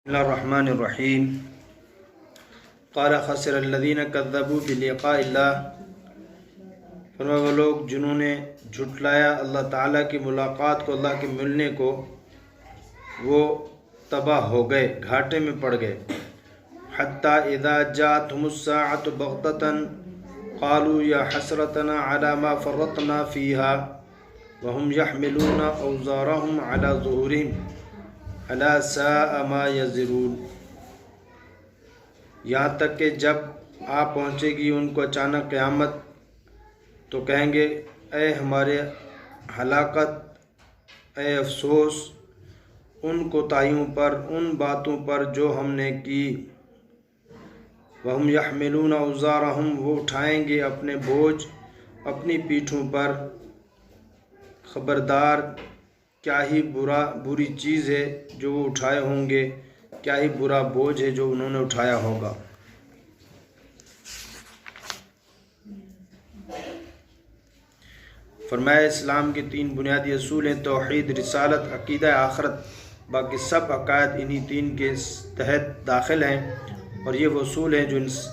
بسم اللہ الرحمن الرحیم قال خسر الذین کذبوا بلقاء اللہ، فرمایا وہ لوگ جنہوں نے جھٹلایا اللہ تعالیٰ کی ملاقات کو، اللہ کے ملنے کو، وہ تباہ ہو گئے، گھاٹے میں پڑ گئے۔ حتی اذا جاءتهم الساعة بغتة قالوا یا حسرتنا على ما فرطنا فيها وهم يحملون اوزارهم على ظهورهم الا ساء ما يزرون، یہاں تک کہ جب آ پہنچے گی ان کو اچانک قیامت تو کہیں گے اے ہمارے ہلاکت، اے افسوس ان کوتاہیوں پر، ان باتوں پر جو ہم نے کی۔ وَهُمْ يَحْمِلُونَ أَوْزَارَهُمْ، وہ اٹھائیں گے اپنے بوجھ اپنی پیٹھوں پر۔ خبردار، کیا ہی بری چیز ہے جو وہ اٹھائے ہوں گے، کیا ہی برا بوجھ ہے جو انہوں نے اٹھایا ہوگا۔ فرمایا اسلام کے 3 بنیادی اصول ہیں: توحید، رسالت، عقیدہ آخرت۔ باقی سب عقائد انہی 3 کے تحت داخل ہیں، اور یہ وہ اصول ہیں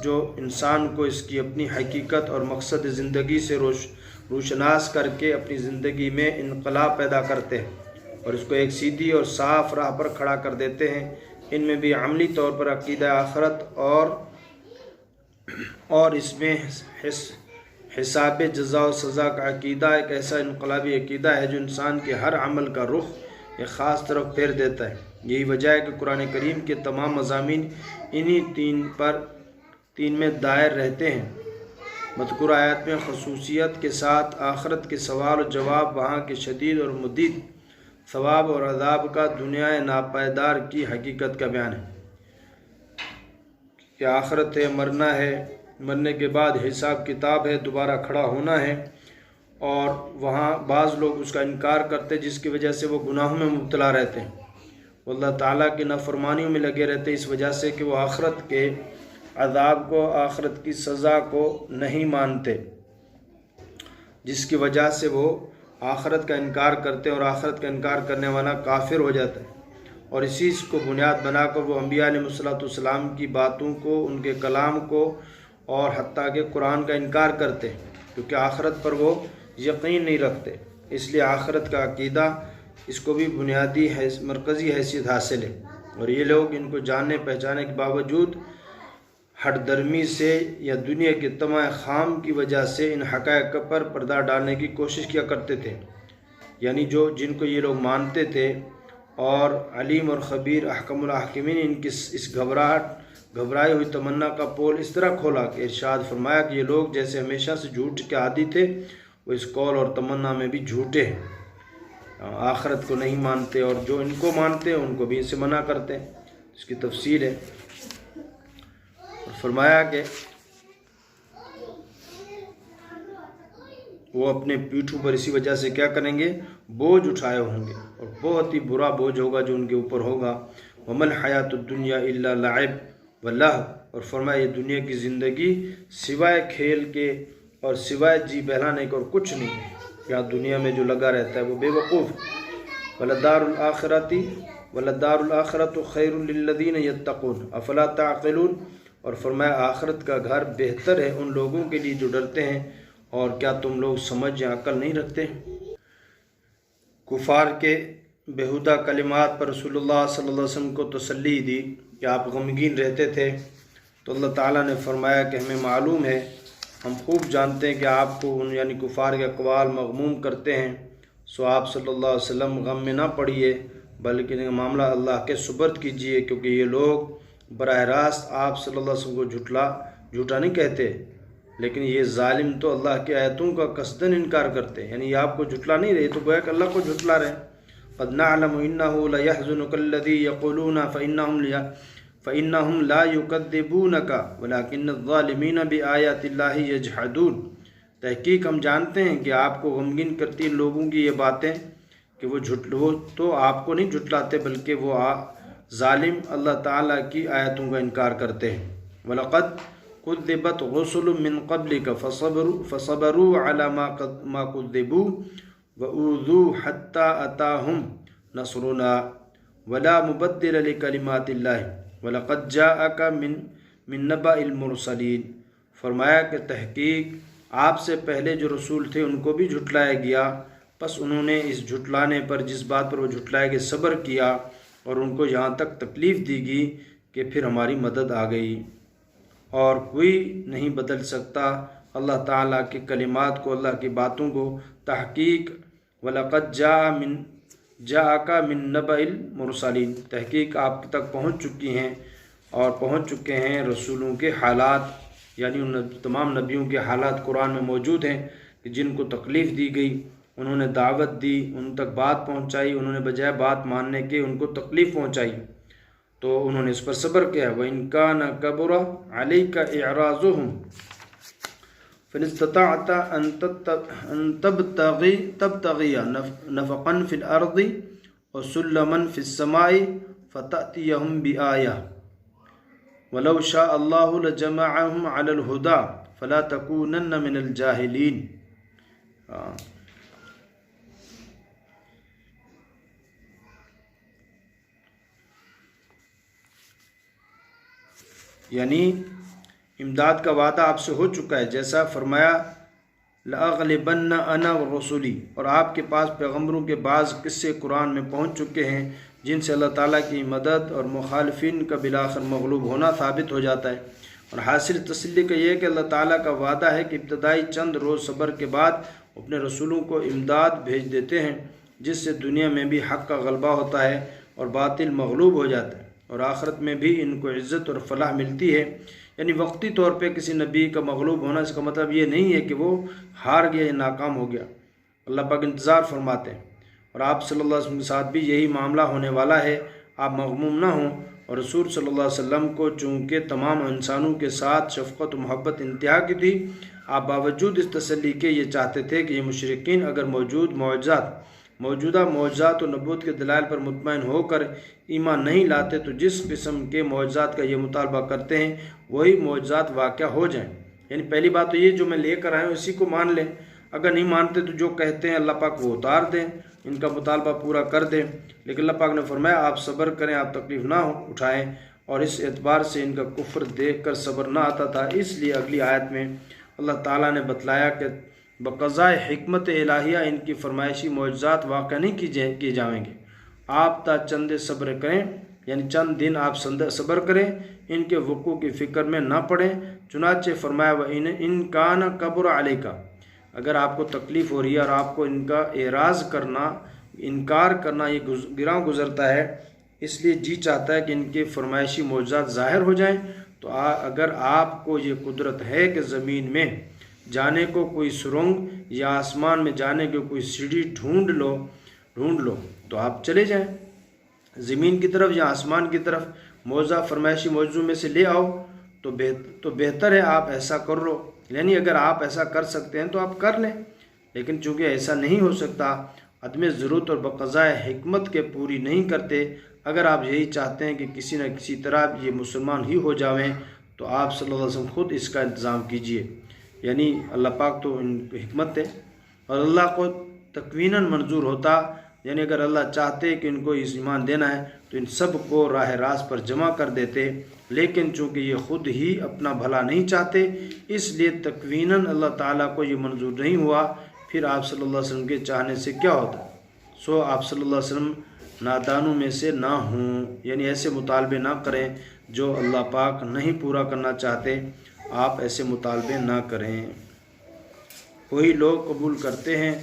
جو انسان کو اس کی اپنی حقیقت اور مقصد زندگی سے روشناس کر کے اپنی زندگی میں انقلاب پیدا کرتے ہیں اور اس کو ایک سیدھی اور صاف راہ پر کھڑا کر دیتے ہیں۔ ان میں بھی عملی طور پر عقیدہ آخرت اور اس میں حساب جزا و سزا کا عقیدہ ایک ایسا انقلابی عقیدہ ہے جو انسان کے ہر عمل کا رخ ایک خاص طرف پھیر دیتا ہے۔ یہی وجہ ہے کہ قرآن کریم کے تمام مضامین انہی 3 میں دائر رہتے ہیں۔ مذکورہ آیات میں خصوصیت کے ساتھ آخرت کے سوال و جواب، وہاں کے شدید اور مدید ثواب اور عذاب کا، دنیا ناپائیدار کی حقیقت کا بیان ہے کہ آخرت ہے، مرنا ہے، مرنے کے بعد حساب کتاب ہے، دوبارہ کھڑا ہونا ہے، اور وہاں بعض لوگ اس کا انکار کرتے جس کی وجہ سے وہ گناہوں میں مبتلا رہتے ہیں، وہ اللہ تعالیٰ کی نافرمانیوں میں لگے رہتے ہیں، اس وجہ سے کہ وہ آخرت کے عذاب کو، آخرت کی سزا کو نہیں مانتے، جس کی وجہ سے وہ آخرت کا انکار کرتے ہیں، اور آخرت کا انکار کرنے والا کافر ہو جاتا ہے۔ اور اسی کو بنیاد بنا کر وہ انبیاء علیہ السلام کی باتوں کو، ان کے کلام کو، اور حتیٰ کہ قرآن کا انکار کرتے ہیں، کیونکہ آخرت پر وہ یقین نہیں رکھتے۔ اس لیے آخرت کا عقیدہ، اس کو بھی بنیادی مرکزی حیثیت حاصل ہے، اور یہ لوگ ان کو جاننے پہچانے کے باوجود ہٹ درمی سے یا دنیا کے طمع خام کی وجہ سے ان حقائق پر پردہ ڈالنے کی کوشش کیا کرتے تھے، یعنی جن کو یہ لوگ مانتے تھے، اور علیم اور خبیر احکم الحاکمین ان کی اس گھبرائی ہوئی تمنا کا پول اس طرح کھولا کہ ارشاد فرمایا کہ یہ لوگ جیسے ہمیشہ سے جھوٹ کے عادی تھے، وہ اس قول اور تمنا میں بھی جھوٹے ہیں، آخرت کو نہیں مانتے، اور جو ان کو مانتے ہیں ان کو بھی اسے منع کرتے ہیں۔ اس کی تفصیل ہے، اور فرمایا کہ وہ اپنے پیٹھوں پر اسی وجہ سے کیا کریں گے، بوجھ اٹھائے ہوں گے، اور بہت ہی برا بوجھ ہوگا جو ان کے اوپر ہوگا۔ وَمَا الْحَيَاةُ الدُّنْيَا إِلَّا لَعِبٌ وَلَهْوٌ، اور فرمایا یہ دنیا کی زندگی سوائے کھیل کے اور سوائے جی بہلانے کے اور کچھ نہیں ہے۔ یہاں دنیا میں جو لگا رہتا ہے وہ بے وقوف۔ وَلَدَارُ الْآخِرَةُ خَيْرٌ لِلَّذِينَ يَتَّقُونَ أَفَلَا تَعْقِلُونَ، اور فرمایا آخرت کا گھر بہتر ہے ان لوگوں کے لیے جو ڈرتے ہیں، اور کیا تم لوگ سمجھ یا عقل نہیں رکھتے؟ کفار کے بیہودہ کلمات پر رسول اللہ صلی اللہ علیہ وسلم کو تسلی دی کہ آپ غمگین رہتے تھے، تو اللہ تعالیٰ نے فرمایا کہ ہمیں معلوم ہے، ہم خوب جانتے ہیں کہ آپ کو یعنی کفار کے اقوال مغموم کرتے ہیں، سو آپ صلی اللہ علیہ وسلم غم میں نہ پڑیے، بلکہ یہ معاملہ اللہ کے سپرد کیجیے، کیونکہ یہ لوگ براہ راست آپ صلی اللہ علیہ وسلم کو جھوٹا نہیں کہتے، لیکن یہ ظالم تو اللہ کی آیتوں کا قصداً انکار کرتے ہیں، یعنی یہ آپ کو جھٹلا نہیں رہے، تو گویا کہ اللہ کو جھٹلا رہے۔ قَدْ نَعْلَمُ إِنَّهُ لَيَحْزُنُكَ الَّذِي يَقُولُونَ فَإِنَّهُمْ لَا يُكَذِّبُونَكَ وَلَكِنَّ الظَّالِمِينَ بِآيَاتِ اللَّهِ يَجْحَدُونَ، تحقیق ہم جانتے ہیں کہ آپ کو غمگین کرتی ہیں لوگوں کی یہ باتیں کہ وہ تو آپ کو نہیں جھٹلاتے، بلکہ وہ ظالم اللہ تعالیٰ کی آیتوں کا انکار کرتے ہیں۔ وَلَقَدْ كُذِّبَتْ رُسُلٌ مِّن قَبْلِكَ فَصَبَرُوا عَلَى مَا كُذِّبُوا وَأُوذُوا حَتَّى أَتَاهُمْ نَصْرُنَا، ولا مبدل لکلمات اللہ ولقد جاءک من نبأ المرسلین۔ فرمایا کہ تحقیق آپ سے پہلے جو رسول تھے ان کو بھی جھٹلایا گیا، پس انہوں نے اس جھٹلانے پر، جس بات پر وہ جھٹلائے گئے، صبر کیا اور ان کو یہاں تک تکلیف دی گئی کہ پھر ہماری مدد آ گئی، اور کوئی نہیں بدل سکتا اللہ تعالیٰ کے کلمات کو، اللہ کی باتوں کو۔ تحقیق وَلَقَدْ جَاءَكَ مِن نَبَإِ الْمُرْسَلِينَ، تحقیق آپ تک پہنچ چکی ہیں اور پہنچ چکے ہیں رسولوں کے حالات، یعنی ان تمام نبیوں کے حالات قرآن میں موجود ہیں کہ جن کو تکلیف دی گئی، انہوں نے دعوت دی، ان تک بات پہنچائی، انہوں نے بجائے بات ماننے کے ان کو تکلیف پہنچائی تو انہوں نے اس پر صبر کیا۔ وَإِن كَانَ كَبُرَ عَلَيْكَ إِعْرَاضُهُمْ فَإِنِ اسْتَطَعْتَ أَن تَبْتَغِيَ نَفَقًا فِي الْأَرْضِ وَسُلَّمًا فِي السَّمَاءِ فَتَأْتِيَهُمْ بِآيَةٍ وَلَوْ شَاءَ اللَّهُ لَجَمَعَهُمْ عَلَى الْهُدَى فَلَا تَكُونَنَّ مِنَ الْجَاهِلِينَ۔ یعنی امداد کا وعدہ آپ سے ہو چکا ہے، جیسا فرمایا لَأَغْلِبَنَّ أَنَا وَرُسُلِي، اور آپ کے پاس پیغمبروں کے بعض قصے قرآن میں پہنچ چکے ہیں جن سے اللہ تعالیٰ کی مدد اور مخالفین کا بالآخر مغلوب ہونا ثابت ہو جاتا ہے۔ اور حاصل تسلی کا یہ ہے کہ اللہ تعالیٰ کا وعدہ ہے کہ ابتدائی چند روز صبر کے بعد اپنے رسولوں کو امداد بھیج دیتے ہیں، جس سے دنیا میں بھی حق کا غلبہ ہوتا ہے اور باطل مغلوب ہو جاتا ہے، اور آخرت میں بھی ان کو عزت اور فلاح ملتی ہے۔ یعنی وقتی طور پہ کسی نبی کا مغلوب ہونا اس کا مطلب یہ نہیں ہے کہ وہ ہار گیا یا ناکام ہو گیا، اللہ پاک انتظار فرماتے ہیں، اور آپ صلی اللہ علیہ وسلم کے ساتھ بھی یہی معاملہ ہونے والا ہے، آپ مغموم نہ ہوں۔ اور رسول صلی اللہ علیہ وسلم کو چونکہ تمام انسانوں کے ساتھ شفقت و محبت انتہا کی تھی، آپ باوجود اس تسلی کے یہ چاہتے تھے کہ یہ مشرکین اگر موجودہ معجزات و نبوت کے دلائل پر مطمئن ہو کر ایمان نہیں لاتے تو جس قسم کے معجزات کا یہ مطالبہ کرتے ہیں وہی معجزات واقع ہو جائیں۔ یعنی پہلی بات تو یہ جو میں لے کر آیا ہوں اسی کو مان لیں، اگر نہیں مانتے تو جو کہتے ہیں اللہ پاک وہ اتار دیں، ان کا مطالبہ پورا کر دیں۔ لیکن اللہ پاک نے فرمایا آپ صبر کریں، آپ تکلیف نہ اٹھائیں، اور اس اعتبار سے ان کا کفر دیکھ کر صبر نہ آتا تھا۔ اس لیے اگلی آیت میں اللہ تعالیٰ نے بتلایا کہ بقضائے حکمت الہیہ ان کی فرمائشی معجزات واقع نہیں کیے جائیں گے، آپ تا چند صبر کریں، یعنی چند دن آپ صبر کریں، ان کے وقوع کی فکر میں نہ پڑیں۔ چنانچہ فرمایا وَإِن كَانَ كَبُرَ عَلَيْكَ، اگر آپ کو تکلیف ہو رہی ہے اور آپ کو ان کا اعراض کرنا، انکار کرنا یہ گراں گزرتا ہے، اس لیے جی چاہتا ہے کہ ان کے فرمائشی معجزات ظاہر ہو جائیں، تو اگر آپ کو یہ قدرت ہے کہ زمین میں جانے کو کوئی سرنگ یا آسمان میں جانے کو کوئی سیڑھی ڈھونڈ لو تو آپ چلے جائیں زمین کی طرف یا آسمان کی طرف، معجزہ فرمائشی معجزوں میں سے لے آؤ تو بہتر ہے آپ ایسا کر لو۔ یعنی اگر آپ ایسا کر سکتے ہیں تو آپ کر لیں، لیکن چونکہ ایسا نہیں ہو سکتا، عدم ضرورت اور بقضائے حکمت کے پوری نہیں کرتے، اگر آپ یہی چاہتے ہیں کہ کسی نہ کسی طرح یہ مسلمان ہی ہو جاویں تو آپ صلی اللہ علیہ وسلم خود اس کا انتظام کیجئے۔ یعنی اللہ پاک تو ان کی حکمت ہے، اور اللہ کو تکویناً منظور ہوتا، یعنی اگر اللہ چاہتے کہ ان کو اس ایمان دینا ہے تو ان سب کو راہ راست پر جمع کر دیتے، لیکن چونکہ یہ خود ہی اپنا بھلا نہیں چاہتے، اس لیے تکویناً اللہ تعالیٰ کو یہ منظور نہیں ہوا، پھر آپ صلی اللہ علیہ وسلم کے چاہنے سے کیا ہوتا۔ سو آپ صلی اللہ علیہ وسلم نادانوں میں سے نہ ہوں، یعنی ایسے مطالبے نہ کریں جو اللہ پاک نہیں پورا کرنا چاہتے، آپ ایسے مطالبے نہ کریں۔ وہی لوگ قبول کرتے ہیں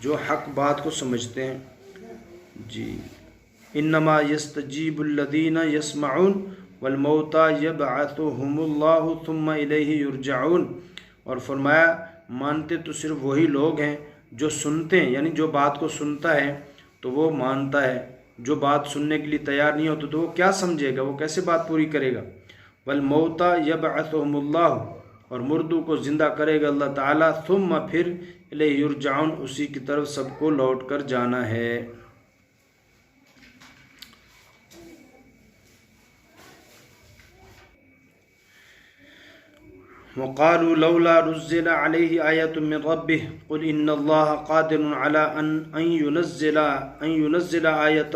جو حق بات کو سمجھتے ہیں۔ جی انما یستجیب الذین یسمعون والموتى یبعثهم اللہ ثم الیہ یرجعون، اور فرمایا مانتے تو صرف وہی لوگ ہیں جو سنتے ہیں، یعنی جو بات کو سنتا ہے تو وہ مانتا ہے، جو بات سننے کے لیے تیار نہیں ہوتا تو وہ کیا سمجھے گا، وہ کیسے بات پوری کرے گا۔ والموتى یبعثهم اللہ، اور مردوں کو زندہ کرے گا اللہ تعالیٰ، ثم پھر الیہ یرجعون، اسی کی طرف سب کو لوٹ کر جانا ہے۔ وقالوا لولا نزل عليه آية من ربه قل إن الله قادر على أن ينزل آية